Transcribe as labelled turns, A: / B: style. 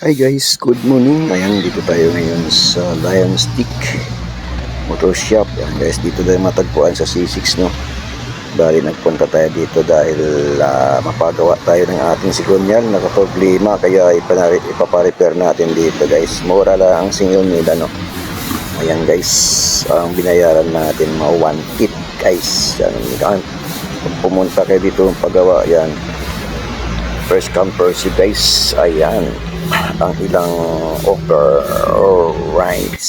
A: Hi guys, good morning. Ayan, dito tayo ngayon sa Lion Stick Motor Shop. Ayan guys, dito tayo matagpuan sa C6, no. Bali nagpunta tayo dito dahil mapagawa tayo ng ating sigonyal. Nakaproblema, kaya ipaparepair natin dito guys. Mura lang ang singil nila, no. Ayan guys, ang binayaran natin mga 1 guys. Yan, kung pumunta kayo dito pagawa, yan. First come first serve guys. Ayan ang ilang offer. Alright.